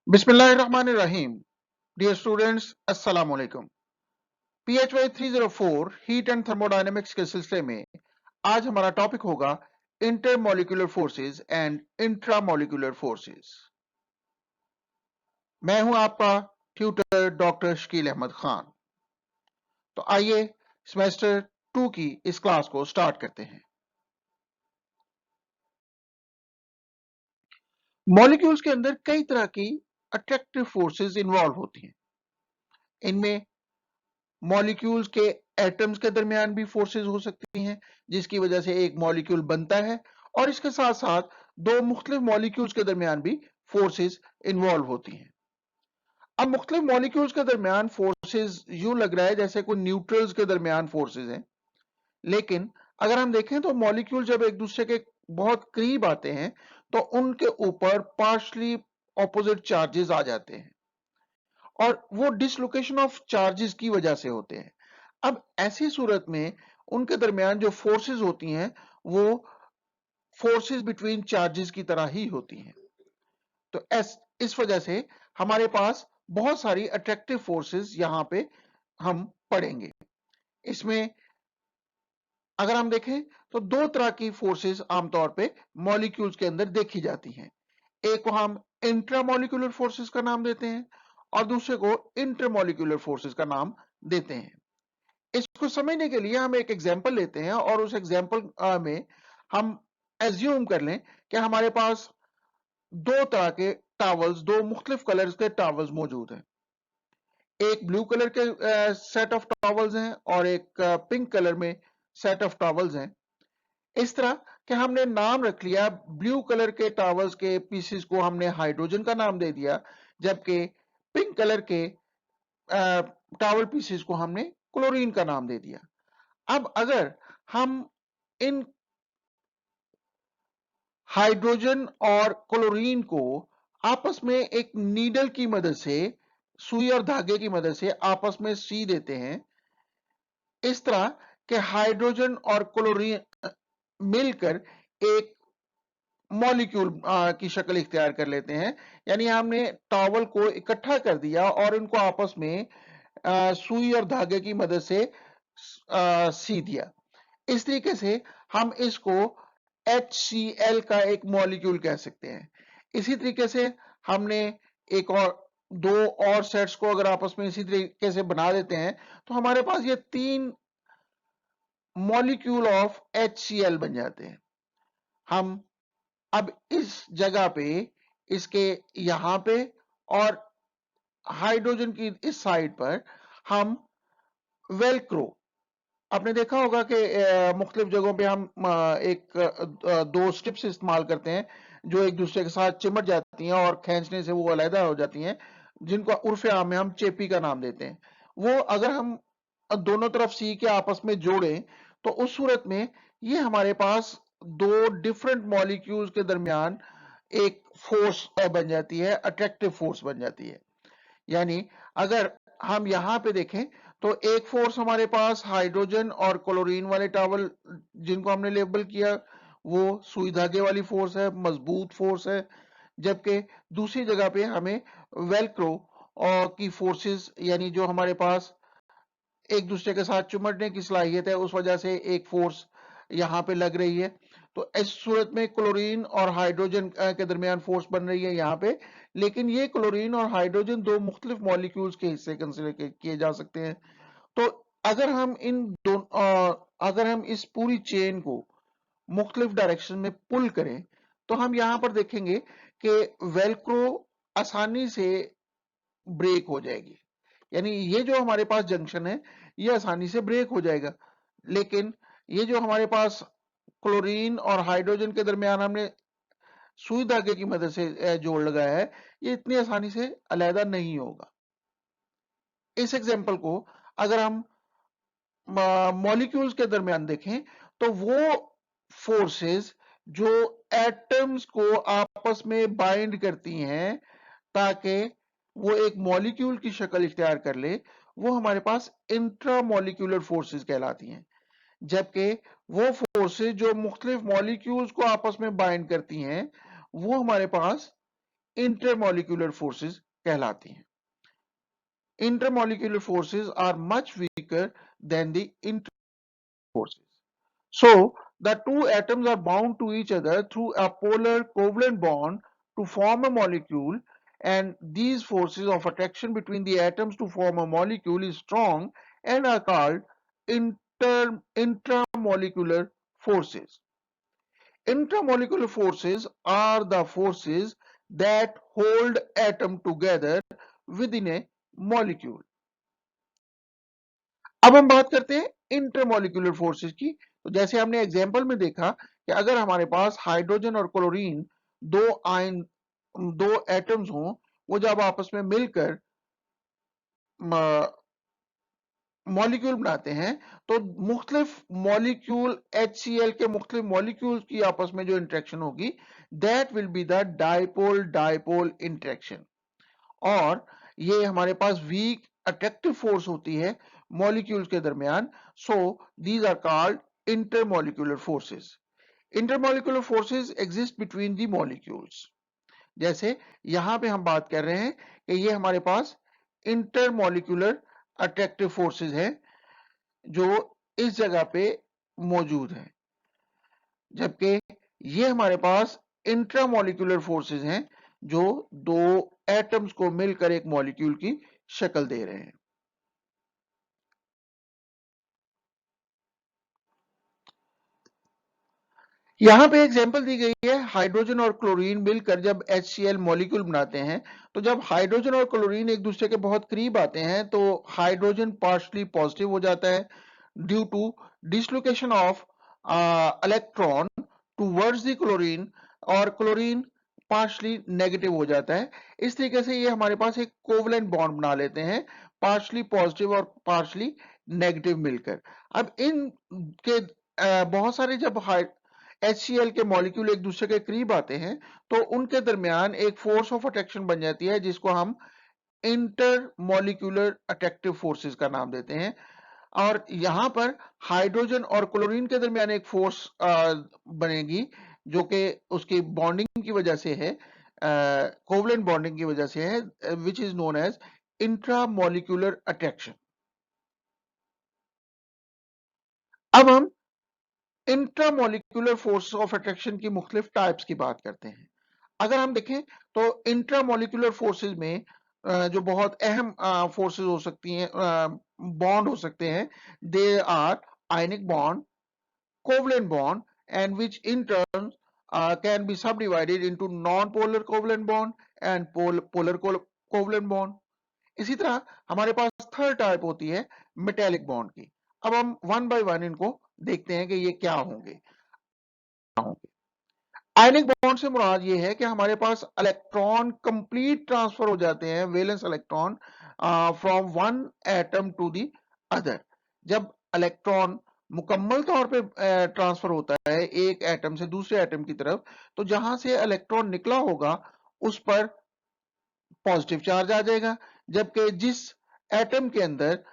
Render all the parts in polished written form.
Bismillahirrahmanirrahim. Dear students, Assalamu alaikum. PHY 304 heat and thermodynamics के सिलसिले में आज हमारा टॉपिक होगा intermolecular forces and intramolecular forces. मैं हूं आपका ट्यूटर डॉक्टर शकील अहमद खान। तो आइए सेमेस्टर 2 की इस क्लास को स्टार्ट करते हैं। मॉलिक्यूल्स के अंदर कई तरह की अट्रैक्टिव फोर्सेस इन्वॉल्व होती हैं। इनमें मॉलिक्यूल्स के एटम्स के दरमियान भी फोर्सेस हो सकती हैं, जिसकी वजह से एक मॉलिक्यूल बनता है, और इसके साथ साथ दो मुख्तलिफ मॉलिक्यूल्स के दरमियान भी फोर्सेस इन्वॉल्व होती हैं। अब मुख्तलिफ मॉलिक्यूल्स के दरमियान फोर्सेस यूं लग रहा है जैसे कोई न्यूट्रल्स के दरमियान फोर्सेस हैं, लेकिन अगर हम देखें तो मॉलिक्यूल जब एक दूसरे के बहुत करीब आते हैं तो उनके ऊपर पार्शली ऑपोजिट चार्जेस आ जाते हैं, और वो डिसलोकेशन ऑफ चार्जेस की वजह से होते हैं। अब ऐसी सूरत में उनके दरमियान जो फोर्सेस होती हैं वो फोर्सेस बिटवीन चार्जेस की तरह ही होती हैं। तो इस वजह से हमारे पास बहुत सारी अट्रैक्टिव फोर्सेस यहां पे हम पढ़ेंगे। इसमें अगर हम देखें तो दो तरह की फोर्सेस आमतौर पे मॉलिक्यूल्स के अंदर देखी जाती हैं। एक को हम इंट्रामॉलिक्यूलर फोर्सेस का नाम देते हैं और दूसरे को इंटरमॉलिक्यूलर फोर्सेस का नाम देते हैं। इसको समझने के लिए हम एक एग्जांपल लेते हैं और उस एग्जांपल में हम एज्यूम कर लें कि हमारे पास दो तरह के टॉवल्स, दो मुख्तलिफ कलर्स के टॉवल्स मौजूद हैं। एक ब्लू कलर के सेट ऑफ टॉवल्स हैं और एक पिंक कलर में सेट ऑफ टॉवल्स हैं। इस तरह कि हमने नाम रख लिया, ब्लू कलर के टॉवल्स के पीसेस को हमने हाइड्रोजन का नाम दे दिया, जबकि पिंक कलर के टॉवल पीसेस को हमने क्लोरीन का नाम दे दिया। अब अगर हम इन हाइड्रोजन और क्लोरीन को आपस में एक नीडल की मदद से, सुई और धागे की मदद से आपस में सी देते हैं, इस तरह के हाइड्रोजन और क्लोरीन मिलकर एक मॉलिक्यूल की शक्ल इख्तियार कर लेते हैं। यानी हमने टॉवल को इकट्ठा कर दिया और इनको आपस में सुई और धागे की मदद से सी दिया। इस तरीके से हम इसको HCl का एक मॉलिक्यूल कह सकते हैं। इसी तरीके से हमने एक और दो और सेट्स को अगर आपस में इसी तरीके से बना देते हैं तो हमारे पास ये तीन मॉलिक्यूल ऑफ HCl बन जाते हैं। हम अब इस जगह पे, इसके यहां पे और हाइड्रोजन की इस साइड पर हम वेलक्रो, आपने देखा होगा कि मुख्तलिफ जगहों पे हम दो स्ट्रिप्स इस्तेमाल करते हैं जो एक दूसरे के साथ चिमट जाती हैं और खींचने से वो अलहदा हो जाती हैं, जिनको उर्फ आम में हम चेपी का नाम देते हैं। वो अगर हम दोनों तरफ सी के आपस में जोड़ें तो उस सूरत में ये हमारे पास दो डिफरेंट मॉलिक्यूल्स के दरमियान एक फोर्स बन जाती है, अट्रैक्टिव फोर्स बन जाती है। यानी अगर हम यहां पे देखें तो एक फोर्स हमारे पास हाइड्रोजन और क्लोरीन वाले टॉवल जिनको हमने लेबल किया वो सुई धागे वाली फोर्स है, मजबूत फोर्स है, जबकि दूसरी जगह पे हमें वेलक्रो की फोर्सेस, यानी जो हमारे पास एक दूसरे के साथ चिमटने की सलाहियत है, उस वजह से एक फोर्स यहां पे लग रही है। तो इस सूरत में क्लोरीन और हाइड्रोजन के दरमियान फोर्स बन रही है यहाँ पे, लेकिन ये क्लोरीन और हाइड्रोजन दो मुख्तलिफ मॉलिक्यूल्स के हिस्से कंसिडर किए जा सकते हैं। तो अगर हम अगर हम इस पूरी चेन को मुख्तलिफ डायरेक्शन में पुल करें तो हम यहां पर देखेंगे कि वेलक्रो आसानी से ब्रेक हो जाएगी। यानी ये जो हमारे पास जंक्शन है ये आसानी से ब्रेक हो जाएगा, लेकिन ये जो हमारे पास क्लोरीन और हाइड्रोजन के दरमियान हमने सुई धागे की मदद से जोड़ लगाया है, ये इतनी आसानी से अलहदा नहीं होगा। इस एग्जांपल को अगर हम मॉलिक्यूल्स के दरमियान देखें तो वो फोर्सेस जो एटम्स को आपस में बाइंड करती हैं ताकि वो एक मॉलिक्यूल की शक्ल इख्तियार कर ले, वो हमारे पास इंट्रामॉलिक्यूलर फोर्सेस कहलाती हैं। जबकि वो फोर्सेस जो मुख्तलिफ मॉलिक्यूल्स को आपस में बाइंड करती हैं वो हमारे पास इंटरमॉलिक्यूलर फोर्सेस कहलाती हैं। Intermolecular forces are much weaker than the inter forces. So, the two atoms are bound to each other through a polar covalent bond to form a molecule, and these forces of attraction between the atoms to form a molecule is strong and are called intramolecular forces. Intramolecular forces are the forces that hold atom together within a molecule. अब हम बात करते हैं intermolecular forces की। तो जैसे हमने example में देखा कि अगर हमारे पास हाइड्रोजन और क्लोरीन दो आयन दो एटम्स हों, वो जब आपस में मिलकर मॉलिक्यूल बनाते हैं तो मुख्तलिफ मॉलिक्यूल HCl के मुख्तलिफ मॉलिक्यूल्स की आपस में जो इंटरेक्शन होगी that will be the dipole dipole interaction. और ये हमारे पास वीक अट्रैक्टिव फोर्स होती है मॉलिक्यूल्स के दरमियान। So these are called intermolecular forces. Intermolecular forces exist between the molecules. जैसे यहां पे हम बात कर रहे हैं कि ये हमारे पास इंटरमॉलिक्यूलर अट्रैक्टिव फोर्सेस हैं जो इस जगह पे मौजूद हैं, जबकि ये हमारे पास इंट्रामॉलिक्यूलर फोर्सेस हैं जो दो एटम्स को मिलकर एक मॉलिक्यूल की शक्ल दे रहे हैं। यहां पे एग्जांपल दी गई है, हाइड्रोजन और क्लोरीन मिलकर जब HCl मॉलिक्यूल बनाते हैं तो जब हाइड्रोजन और क्लोरीन एक दूसरे के बहुत करीब आते हैं तो हाइड्रोजन पार्शली पॉजिटिव हो जाता है due to dislocation of electron towards the chlorine, और क्लोरीन पार्शली नेगेटिव हो जाता है। इस तरीके से ये हमारे पास एक कोवलेंट बॉन्ड बना लेते हैं, पार्शली पॉजिटिव और पार्शली नेगेटिव मिलकर। अब इन के बहुत सारे जब HCl के मॉलिक्यूल एक दूसरे के करीब आते हैं तो उनके दरमियान एक फोर्स ऑफ अट्रैक्शन बन जाती है जिसको हम इंटर मॉलिक्यूलर अट्रैक्टिव फोर्सेस का नाम देते हैं। और यहां पर हाइड्रोजन और क्लोरीन के दरमियान एक फोर्स बनेगी जो कि उसकी बॉन्डिंग की वजह से है, कोवलेंट बॉन्डिंग की वजह से है, which is known as intramolecular attraction. अब हम इंट्रामॉलिक्यूलर फोर्स ऑफ अट्रैक्शन की मुख्तलिफ टाइप्स की बात करते हैं। अगर हम देखें तो इंट्रामॉलिक्यूलर फोर्सेस में जो बहुत अहम फोर्सेस हो सकती हैं, बॉन्ड हो सकते हैं, they are ionic bond, covalent bond, and which in turn can be subdivided into non polar covalent bond and polar covalent bond. इसी तरह हमारे पास थर्ड टाइप होती है मेटेलिक बॉन्ड की। अब हम वन बाय वन इनको देखते हैं कि ये क्या होंगे। आयनिक बॉन्ड से मुराद ये है कि हमारे पास इलेक्ट्रॉन कंप्लीट ट्रांसफर हो जाते हैं, valence electron from one atom to the other. जब इलेक्ट्रॉन मुकम्मल तौर पे ट्रांसफर होता है एक एटम से दूसरे एटम की तरफ, तो जहां से इलेक्ट्रॉन निकला होगा उस पर पॉजिटिव चार्ज आ जाएगा, जबकि जिस एटम के अंदर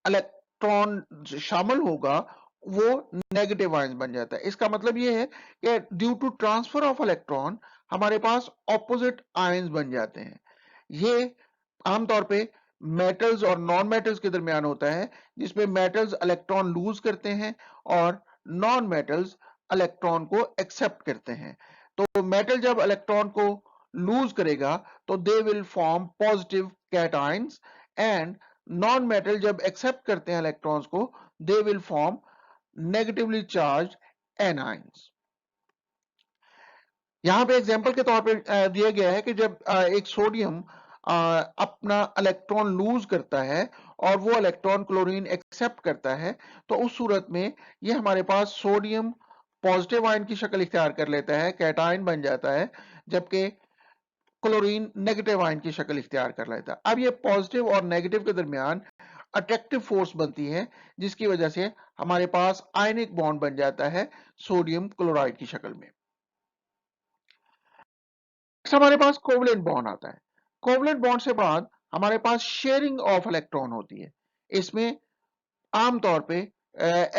इलेक्ट्रॉन शामिल होगा वो नेगेटिव आयंस बन जाता है। इसका मतलब ये है कि due to transfer of electron हमारे पास ऑपोजिट आयंस बन जाते हैं। ये आमतौर पे मेटल्स और नॉन मेटल्स के दरमियान होता है, जिसमें मेटल्स इलेक्ट्रॉन लूज करते हैं और नॉन मेटल्स इलेक्ट्रॉन को एक्सेप्ट करते हैं। तो मेटल जब इलेक्ट्रॉन को लूज करेगा तो they will form positive cations, and non metal जब एक्सेप्ट करते हैं इलेक्ट्रॉन्स को they will form negatively charge anions. यहां पे एग्जांपल के तौर पे दिया गया है कि जब एक सोडियम अपना इलेक्ट्रॉन लूज करता है और वो इलेक्ट्रॉन क्लोरीन एक्सेप्ट करता है तो उस सूरत में ये हमारे पास सोडियम पॉजिटिव आयन की शक्ल इख्तियार कर लेता है, कैटायन बन जाता है, जबकि क्लोरीन नेगेटिव आयन की शक्ल इख्तियार कर लेता है। अब ये पॉजिटिव और नेगेटिव के दरमियान अट्रैक्टिव फोर्स बनती है जिसकी वजह से हमारे पास आयनिक बॉन्ड बन जाता है सोडियम क्लोराइड की शक्ल में। हमारे पास कोवलेंट बॉन्ड आता है। कोवलेंट बॉन्ड से बाद हमारे पास शेयरिंग ऑफ इलेक्ट्रॉन होती है। इसमें आमतौर पे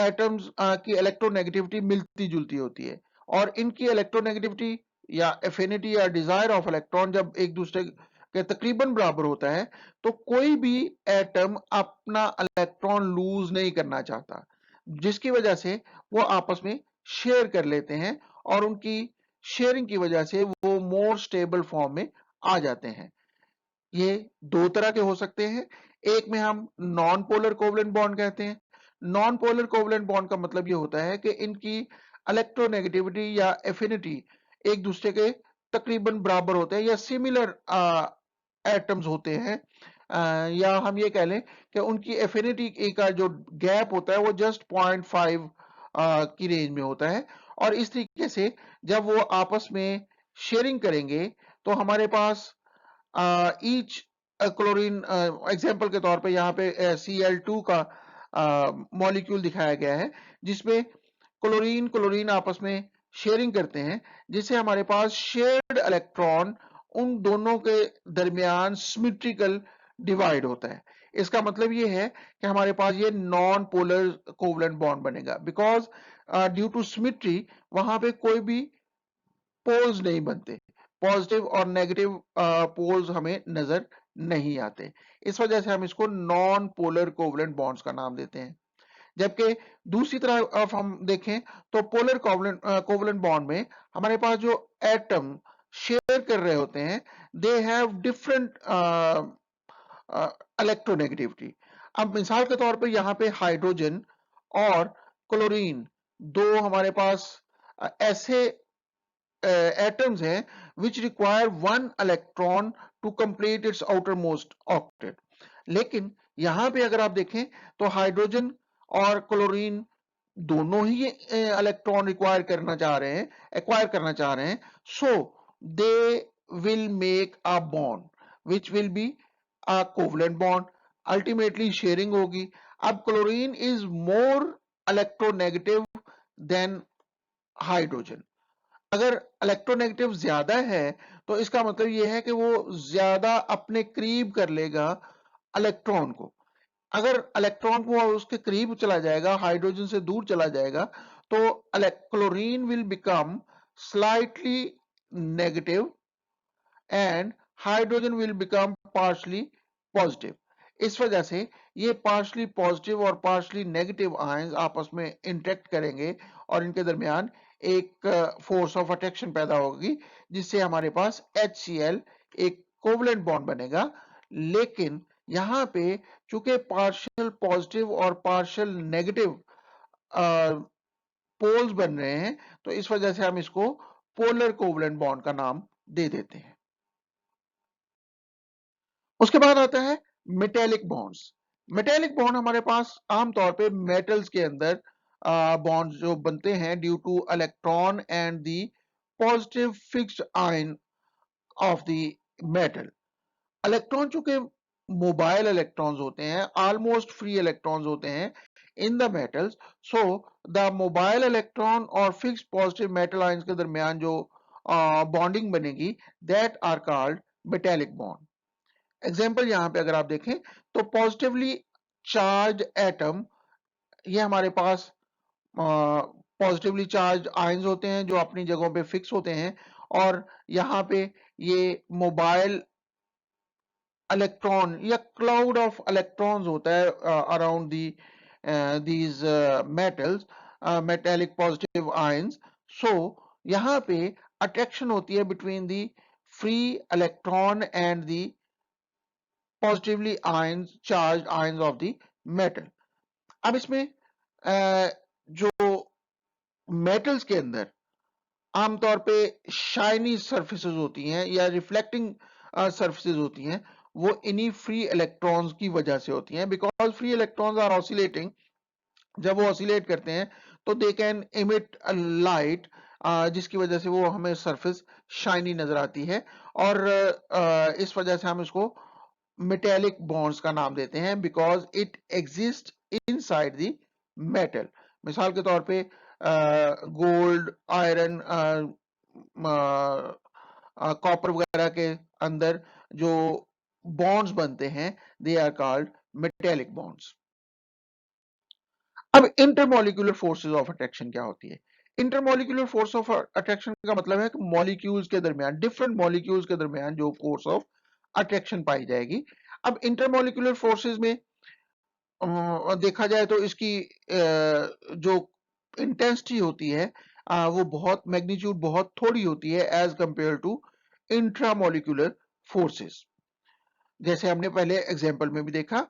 एटम्स की इलेक्ट्रोनेगेटिविटी मिलती जुलती होती है और इनकी इलेक्ट्रोनेगेटिविटी या एफिनिटी या डिजायर ऑफ इलेक्ट्रॉन जब एक दूसरे के तकरीबन बराबर होता है तो कोई भी एटम अपना इलेक्ट्रॉन लूज नहीं करना चाहता, जिसकी वजह से वो आपस में शेयर कर लेते हैं और उनकी शेयरिंग की वजह से वो मोर स्टेबल फॉर्म में आ जाते हैं। ये दो तरह के हो सकते हैं। एक में हम नॉन पोलर कोवलेंट बॉन्ड कहते हैं। नॉन पोलर कोवलेंट बॉन्ड का मतलब ये होता है कि इनकी इलेक्ट्रोनेगेटिविटी या एफिनिटी एक दूसरे के तकरीबन बराबर होते हैं या सिमिलर एटम्स होते हैं, या हम ये कह लें कि उनकी एफिनिटी का जो गैप होता है वो जस्ट 0.5 की रेंज में होता है। और इस तरीके से जब वो आपस में शेयरिंग करेंगे तो हमारे पास ईच क्लोरीन, एग्जाम्पल के तौर पे यहाँ पे Cl2 का मॉलिक्यूल दिखाया गया है जिसमें क्लोरीन क्लोरीन आपस में शेयरिंग करते हैं, जिससे हमारे पास शेयर्ड इलेक्ट्रॉन उन दोनों के दरमियान सिमेट्रिकल डिवाइड होता है। इसका मतलब ये है कि हमारे पास ये नॉन पोलर कोवलेंट बॉन्ड बनेगा, बिकॉज ड्यू टू सिमेट्री वहां पे कोई भी पोल्स नहीं बनते, पॉजिटिव और नेगेटिव पोल्स हमें नजर नहीं आते। इस वजह से हम इसको नॉन पोलर कोवलेंट बॉन्ड्स का नाम देते हैं। जबकि दूसरी तरफ हम देखें तो पोलर कोवलेंट बॉन्ड में हमारे पास जो एटम शेयर कर रहे होते हैं दे हैव डिफरेंट इलेक्ट्रोनेगेटिविटी। अब मिसाल के तौर पे यहाँ पे हाइड्रोजन और क्लोरीन दो हमारे पास ऐसे atoms हैं which require one electron to complete its outermost octet। लेकिन यहां पे अगर आप देखें तो हाइड्रोजन और क्लोरीन दोनों ही इलेक्ट्रॉन रिक्वायर करना चाह रहे हैं, एक्वायर करना चाह रहे हैं, so they will make a bond which will be a covalent bond, ultimately sharing होगी। अब chlorine is more electronegative than hydrogen. अगर इलेक्ट्रोनेगेटिव ज्यादा है तो इसका मतलब यह है कि वो ज्यादा अपने करीब कर लेगा इलेक्ट्रॉन को। अगर इलेक्ट्रॉन को उसके करीब चला जाएगा, हाइड्रोजन से दूर चला जाएगा, तो chlorine will become slightly negative and hydrogen will become partially positive. इस वजह से ये पार्शली पॉजिटिव और पार्शली नेगेटिव आयंस आपस में इंटरेक्ट करेंगे और इनके दरमियान एक फोर्स ऑफ अट्रैक्शन पैदा होगी, जिससे हमारे पास HCl एक कोवलेंट बॉन्ड बनेगा। लेकिन यहाँ पे चूंकि पार्शियल पॉजिटिव और पार्शियल नेगेटिव पोल्स बन रहे हैं तो इस वजह से हम इसको पोलर कोवलेंट बॉन्ड का नाम दे देते हैं। उसके बाद आता है मेटेलिक बॉन्ड्स। मेटेलिक बॉन्ड हमारे पास आमतौर पे मेटल्स के अंदर बॉन्ड जो बनते हैं due to electron and the positive fixed ion of the metal. Electron चूंकि मोबाइल इलेक्ट्रॉन्स होते हैं, ऑलमोस्ट फ्री इलेक्ट्रॉन्स होते हैं in the metals, so the mobile electron और फिक्स्ड पॉजिटिव मेटल आयंस के दरमियान जो बॉन्डिंग बनेगी that are called metallic bond. Example यहां पे अगर आप देखें तो पॉजिटिवली चार्ज एटम, ये हमारे पास पॉजिटिवली चार्ज आयंस होते हैं जो अपनी जगहों पे फिक्स होते हैं, और यहाँ पे ये मोबाइल इलेक्ट्रॉन या क्लाउड ऑफ इलेक्ट्रॉन्स होता है around these metals, metallic positive ions. So यहाँ पे अट्रैक्शन होती है between the free electron and the positively ions charge ions of the metal. अब इसमें जो मेटल्स के अंदर आमतौर पे शाइनी सरफेसेस होती हैं या रिफ्लेक्टिंग सरफेसेस होती हैं, वो इन्हीं फ्री इलेक्ट्रॉन्स की वजह से होती हैं, because free electrons are oscillating. जब वो ऑसिलेट करते हैं तो दे कैन इमिट लाइट, जिसकी वजह से वो हमें सरफेस शाइनी नजर आती है, और इस वजह से हम इसको मेटेलिक बॉन्ड्स का नाम देते हैं because it exist inside the metal. मिसाल के तौर पे गोल्ड, आयरन, कॉपर वगैरह के अंदर जो बॉन्ड्स बनते हैं they are called metallic bonds. अब इंटरमोलिकुलर फोर्सेस ऑफ अट्रैक्शन क्या होती है? इंटरमॉलिक्यूलर फोर्स ऑफ अट्रैक्शन का मतलब है कि मॉलिक्यूल्स के दरमियान, डिफरेंट मॉलिक्यूल्स के दरमियान जो फोर्स ऑफ अट्रैक्शन पाई जाएगी। अब इंटरमॉलिक्यूलर फोर्सेस में देखा जाए तो इसकी जो इंटेंसिटी होती है वो बहुत मैग्नीट्यूड बहुत थोड़ी होती है as compare to intramolecular forces, जैसे हमने पहले एग्जांपल में भी देखा।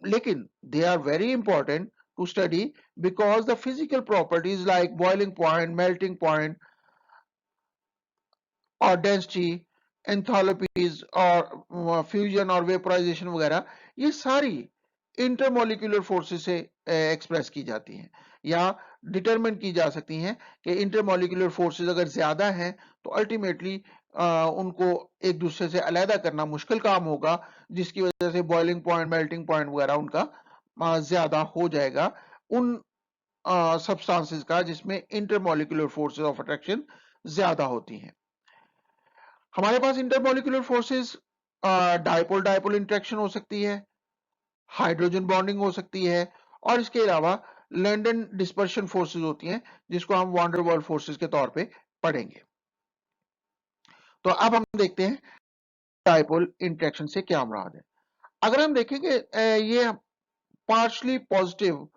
लेकिन they are very important to study because the physical properties like boiling point, melting point और डेंसिटी, एंथैल्पीज और फ्यूजन और वेपोराइजेशन वगैरह, ये सारी इंटरमॉलिक्यूलर फोर्सेस से एक्सप्रेस की जाती हैं या डिटरमिन की जा सकती हैं कि इंटरमॉलिक्यूलर फोर्सेस अगर ज्यादा हैं तो अल्टीमेटली उनको एक दूसरे से अलहदा करना मुश्किल काम होगा, जिसकी वजह से बॉइलिंग पॉइंट, मेल्टिंग पॉइंट वगैरह उनका ज्यादा हो जाएगा उन सब्सटेंसेस का जिसमें इंटरमॉलिक्यूलर फोर्सेस ऑफ अट्रैक्शन ज्यादा होती हैं। हमारे पास intermolecular forces dipole dipole interaction हो सकती है, हाइड्रोजन बॉन्डिंग हो सकती है, और इसके अलावा लंदन डिस्पर्शन फोर्सेस होती हैं जिसको हम वांडर वाल फोर्सेस के तौर पे पढ़ेंगे। तो अब हम देखते हैं डायपोल इंटरेक्शन से क्या मुराद है। अगर हम देखेंगे ये partially positive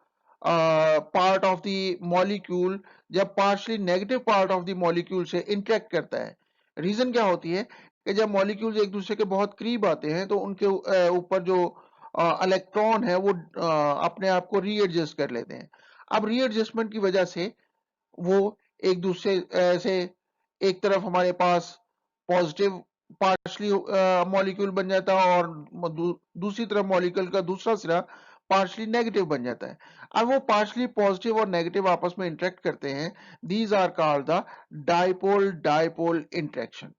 part of the molecule जब partially negative part of the molecule से इंटरेक्ट करता है, रीजन क्या होती है कि जब मॉलिक्यूल्स एक दूसरे के बहुत करीब आते हैं तो उनके ऊपर जो इलेक्ट्रॉन है वो अपने आप को रीएडजस्ट कर लेते हैं। अब रीएडजस्टमेंट की वजह से वो एक दूसरे से, एक तरफ हमारे पास पॉजिटिव पार्शली मॉलिक्यूल बन जाता है और दूसरी तरफ मॉलिक्यूल का दूसरा सिरा पार्शली नेगेटिव बन जाता है। अब वो पार्शली पॉजिटिव और नेगेटिव आपस में इंटरेक्ट करते हैं, these are called the dipole dipole interaction,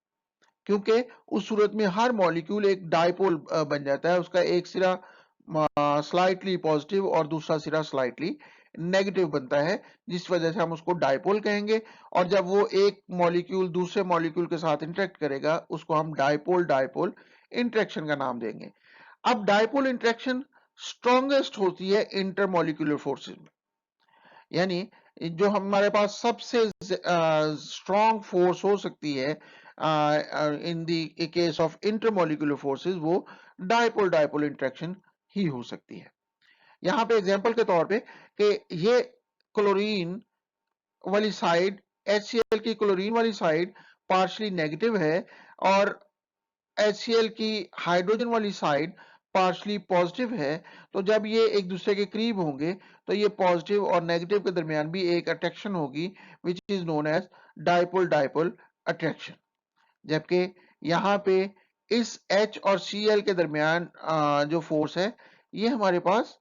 क्योंकि उस सूरत में हर मॉलिक्यूल एक डायपोल बन जाता है, उसका एक सिरा स्लाइटली पॉजिटिव और दूसरा सिरा स्लाइटली नेगेटिव बनता है, जिस वजह से हम उसको डायपोल कहेंगे। और जब वो एक मॉलिक्यूल दूसरे मॉलिक्यूल के साथ इंटरेक्ट करेगा उसको हम डायपोल डायपोल इंटरेक्शन का नाम देंगे। अब डायपोल इंटरेक्शन स्ट्रॉन्गेस्ट होती है इंटरमॉलिक्यूलर फोर्सेस में, यानी जो हमारे पास सबसे स्ट्रॉन्ग फोर्स हो सकती है in the case of intermolecular forces वो डायपोल डायपोल इंटरेक्शन ही हो सकती है। यहां पे एग्जांपल के तौर पे कि ये क्लोरीन वाली साइड, HCl की क्लोरीन वाली साइड पार्शली नेगेटिव है और HCl की हाइड्रोजन वाली साइड पार्शली पॉजिटिव है, तो जब ये एक दूसरे के करीब होंगे तो ये पॉजिटिव और नेगेटिव के दरमियान भी एक अट्रैक्शन होगी which is known as dipole dipole attraction. जबकि यहाँ पे इस H और Cl के दरमियान जो फोर्स है ये हमारे पास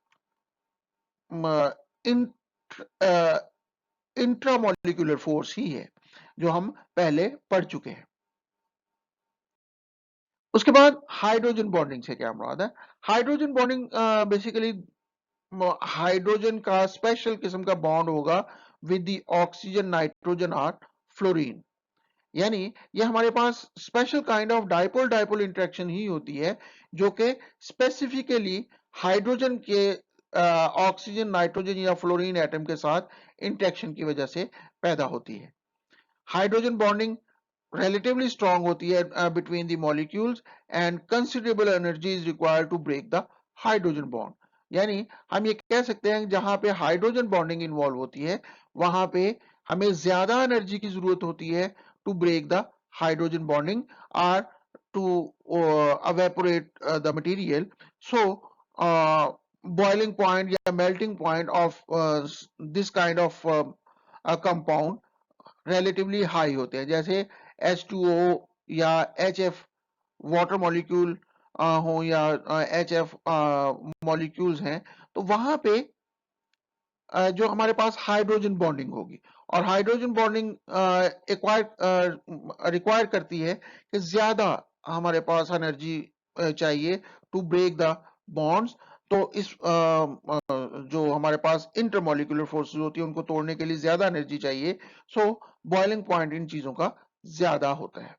इंट्रामॉलिक्यूलर फोर्स ही है जो हम पहले पढ़ चुके हैं। उसके बाद हाइड्रोजन बॉन्डिंग से क्या मुराद है? हाइड्रोजन बॉन्डिंग बेसिकली हाइड्रोजन का स्पेशल किस्म का बॉन्ड होगा विद द ऑक्सीजन, नाइट्रोजन और फ्लोरीन, यानी ये हमारे पास special kind of dipole dipole interaction ही होती है जो कि स्पेसिफिकली हाइड्रोजन के ऑक्सीजन, नाइट्रोजन या फ्लोरीन एटम के साथ इंटरेक्शन की वजह से पैदा होती है। हाइड्रोजन बॉन्डिंग relatively strong होती है between the molecules and considerable energy is required to break the hydrogen bond, यानी हम ये कह सकते हैं जहां पे हाइड्रोजन बॉन्डिंग इन्वॉल्व होती है वहां पे हमें ज्यादा एनर्जी की जरूरत होती है to break the hydrogen bonding और to evaporate the material. So boiling point या melting point of this kind of compound relatively high होते हैं, जैसे H2O या HF वाटर मॉलिक्यूल हो या HF मॉलिक्यूल्स हैं, तो वहां पे जो हमारे पास हाइड्रोजन बॉन्डिंग होगी और हाइड्रोजन बॉन्डिंग रिक्वायर करती है कि ज्यादा हमारे पास एनर्जी चाहिए टू ब्रेक द बॉन्ड्स। तो इस जो हमारे पास इंटरमॉलिक्यूलर फोर्सेस होती है उनको तोड़ने के लिए ज्यादा एनर्जी चाहिए, सो बॉइलिंग पॉइंट इन चीजों का ज्यादा होता है।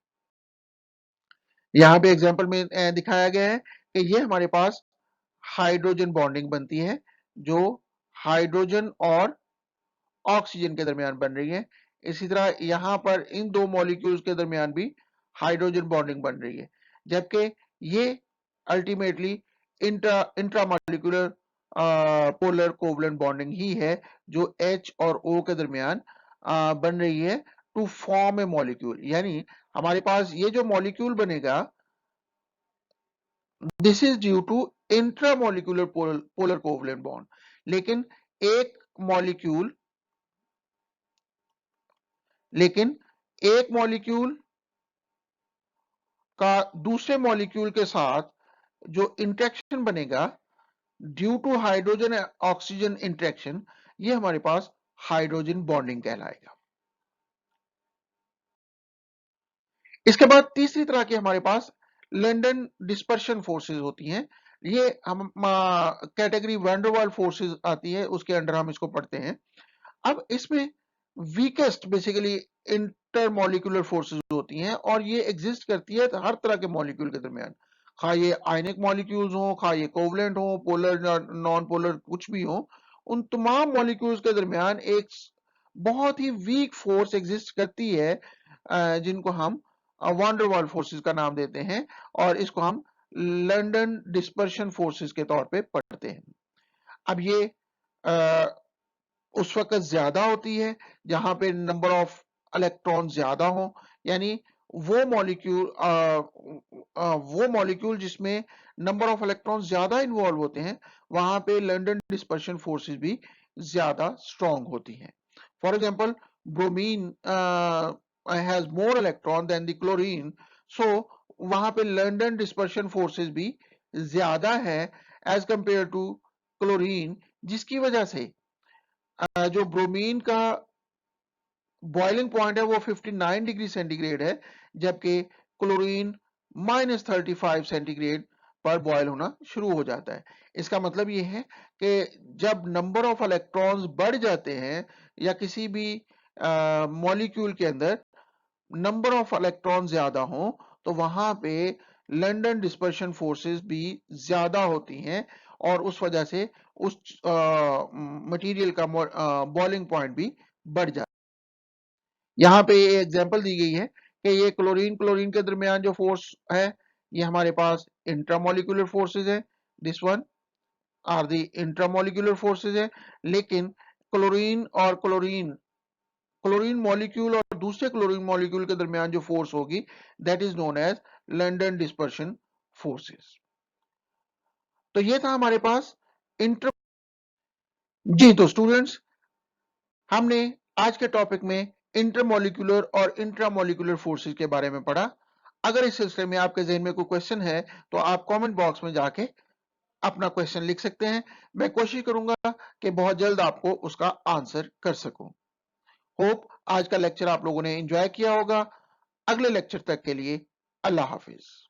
यहाँ पे एग्जांपल में दिखाया गया है कि ये हमारे पास हाइड्रोजन बॉन्डिंग बनती है जो हाइड्रोजन और ऑक्सीजन के दरमियान बन रही है। इसी तरह यहां पर इन दो मॉलिक्यूल्स के दरमियान भी हाइड्रोजन बॉन्डिंग बन रही है, जबकि ये ultimately intramolecular polar covalent bonding ही है जो H और O के दरमियान बन रही है टू फॉर्म ए मॉलिक्यूल। यानी हमारे पास ये जो मॉलिक्यूल बनेगा, this is due to intramolecular polar covalent bond. लेकिन एक मॉलिक्यूल का दूसरे मॉलिक्यूल के साथ जो इंटरेक्शन बनेगा due to hydrogen oxygen interaction, ये हमारे पास हाइड्रोजन बॉन्डिंग कहलाएगा। इसके बाद तीसरी तरह की हमारे पास लंदन डिस्पर्शन फोर्सेस होती हैं। ये हम कैटेगरी वैंडरवाल फोर्सेस आती है, उसके अंडर हम इसको पढ़ते हैं। अब इसमें वीकेस्ट बेसिकली इंटरमॉलिक्यूलर फोर्सेस होती हैं और ये एग्जिस्ट करती है हर तरह के मॉलिक्यूल के दरमियान, खा ये आयनिक मॉलिक्यूल्स हो, खा ये कोवलेंट हो, पोलर नॉन पोलर कुछ भी हो, उन तमाम मॉलिक्यूल्स के दरमियान एक बहुत ही वीक फोर्स एग्जिस्ट करती है, जिनको हम वांडरवाल फोर्सेस का नाम देते हैं और इसको हम लंदन डिस्पर्शन फोर्सेस के तौर पे पढ़ते हैं। अब ये उस वक्त ज्यादा होती है जहां पे नंबर ऑफ इलेक्ट्रॉन ज्यादा हो, यानी वो मॉलिक्यूल जिसमें नंबर ऑफ इलेक्ट्रॉन ज्यादा इन्वॉल्व होते हैं, वहां पे लंदन डिस्पर्शन फोर्सेस भी ज्यादा स्ट्रॉन्ग होती हैं। For example, bromine has more electron than the chlorine, so वहां पे लंदन डिस्पर्शन फोर्सेस भी ज्यादा है एज कंपेयर टू क्लोरीन, जिसकी वजह से जो ब्रोमीन का बॉइलिंग पॉइंट है वो 59 डिग्री सेंटीग्रेड है, जबकि क्लोरीन -35 सेंटीग्रेड पर बॉयल होना शुरू हो जाता है। इसका मतलब ये है कि जब नंबर ऑफ इलेक्ट्रॉन्स बढ़ जाते हैं या किसी भी मॉलिक्यूल के अंदर नंबर ऑफ इलेक्ट्रॉन ज्यादा हो, तो वहां पे लंदन डिस्पर्शन फोर्सेस भी ज्यादा होती हैं और उस वजह से उस मटेरियल का बॉइलिंग पॉइंट भी बढ़ जाता है। यहाँ पे ये एग्जांपल दी गई है कि ये क्लोरीन के दरमियान जो फोर्स है, ये हमारे पास इंट्रामोलिकुलर फोर्सेस है। This one are the intramolecular forces है। लेकिन क्लोरीन मॉलिक्यूल और दूसरे क्लोरीन मॉलिक्यूल के दरमियान जो फोर्स होगी, that is known as London dispersion forces. तो ये था हमारे पास इंटर जी। तो स्टूडेंट्स, हमने आज के टॉपिक में इंटरमॉलिक्यूलर और इंट्रामॉलिक्यूलर फोर्सेस के बारे में पढ़ा। अगर इस सिलसिले में आपके जहन में कोई क्वेश्चन है तो आप कमेंट बॉक्स में जाके अपना क्वेश्चन लिख सकते हैं। मैं कोशिश करूंगा कि बहुत जल्द आपको उसका आंसर कर सकूं। होप आज का लेक्चर आप लोगों ने एंजॉय किया होगा। अगले लेक्चर तक के लिए अल्लाह हाफिज।